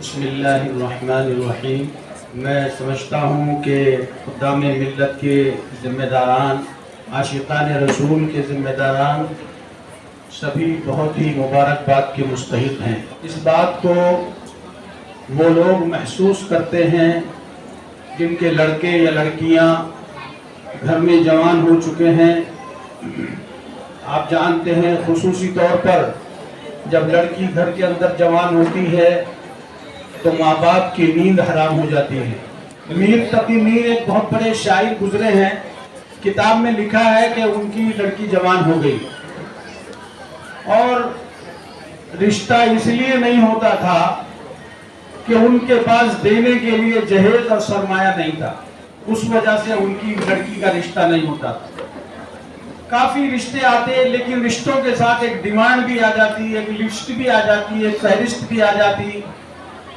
بسم اللہ الرحمن الرحیم۔ میں سمجھتا ہوں کہ خدام ملت کے ذمہ داران، عاشقان رسول کے ذمہ داران سبھی بہت ہی مبارکباد کے مستحق ہیں۔ اس بات کو وہ لوگ محسوس کرتے ہیں جن کے لڑکے یا لڑکیاں گھر میں جوان ہو چکے ہیں۔ آپ جانتے ہیں خصوصی طور پر جب لڑکی گھر کے اندر جوان ہوتی ہے تو ماں باپ کی نیند حرام ہو جاتی ہے۔ میر تقی میر ایک بہت بڑے شاعر گزرے ہیں، کتاب میں لکھا ہے کہ ان کی لڑکی جوان ہو گئی اور رشتہ اس لیے نہیں ہوتا تھا کہ ان کے پاس دینے کے لیے جہیز اور سرمایہ نہیں تھا، اس وجہ سے ان کی لڑکی کا رشتہ نہیں ہوتا تھا۔ کافی رشتے آتے لیکن رشتوں کے ساتھ ایک ڈیمانڈ بھی آ جاتی، ایک لسٹ بھی آ جاتی، ایک فہرست بھی آ جاتی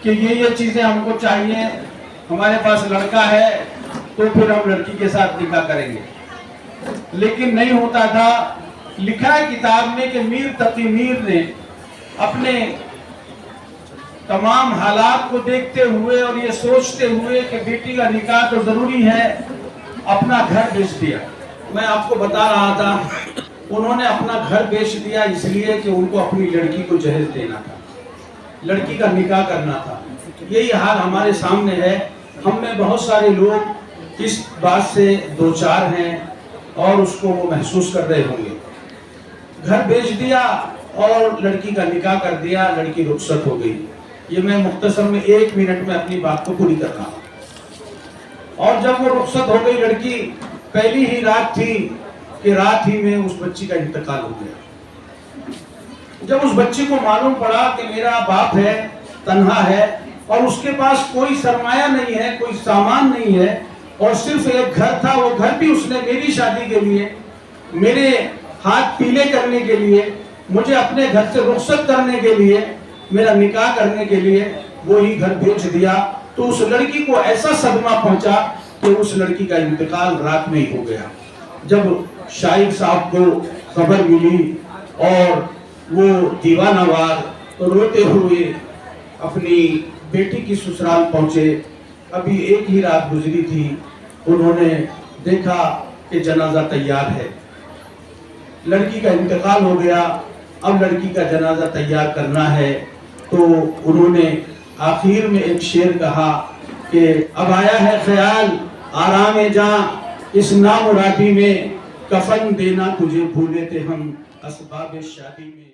کہ یہ چیزیں ہم کو چاہیے، ہمارے پاس لڑکا ہے تو پھر ہم لڑکی کے ساتھ نکاح کریں گے، لیکن نہیں ہوتا تھا۔ لکھا ہے کتاب میں کہ میر تقی میر نے اپنے تمام حالات کو دیکھتے ہوئے اور یہ سوچتے ہوئے کہ بیٹی کا نکاح تو ضروری ہے، اپنا گھر بیچ دیا۔ میں آپ کو بتا رہا تھا انہوں نے اپنا گھر بیچ دیا اس لیے کہ ان کو اپنی لڑکی کو جہیز دینا تھا، لڑکی کا نکاح کرنا تھا۔ یہی حال ہمارے سامنے ہے۔ ہم میں بہت سارے لوگ اس بات سے دوچار ہیں اور اس کو وہ محسوس کر رہے ہوں گے۔ گھر بیچ دیا اور لڑکی کا نکاح کر دیا، لڑکی رخصت ہو گئی۔ یہ میں مختصر میں 1 منٹ میں اپنی بات کو پوری کر رہا ہوں۔ اور جب وہ رخصت ہو گئی لڑکی، پہلی ہی رات تھی کہ رات ہی میں اس بچی کا انتقال ہو گیا۔ جب اس بچی کو معلوم پڑا کہ میرا باپ ہے، تنہا ہے اور اس کے پاس کوئی سرمایہ نہیں ہے، کوئی سامان نہیں ہے اور صرف ایک گھر تھا، وہ گھر بھی اس نے میری شادی کے لیے، میرے ہاتھ پیلے کرنے کے لیے، مجھے اپنے گھر سے رخصت کرنے کے لیے، میرا نکاح کرنے کے لیے وہی گھر بیچ دیا، تو اس لڑکی کو ایسا صدمہ پہنچا کہ اس لڑکی کا انتقال رات میں ہی ہو گیا۔ جب شاعر صاحب کو خبر ملی اور وہ دیوانہ وار روتے ہوئے اپنی بیٹی کی سسرال پہنچے، ابھی ایک ہی رات گزری تھی، انہوں نے دیکھا کہ جنازہ تیار ہے، لڑکی کا انتقال ہو گیا، اب لڑکی کا جنازہ تیار کرنا ہے، تو انہوں نے آخر میں ایک شعر کہا کہ اب آیا ہے خیال آرام جاں، اس نامرادی میں کفن دینا تجھے بھولے تھے ہم اسباب شادی میں۔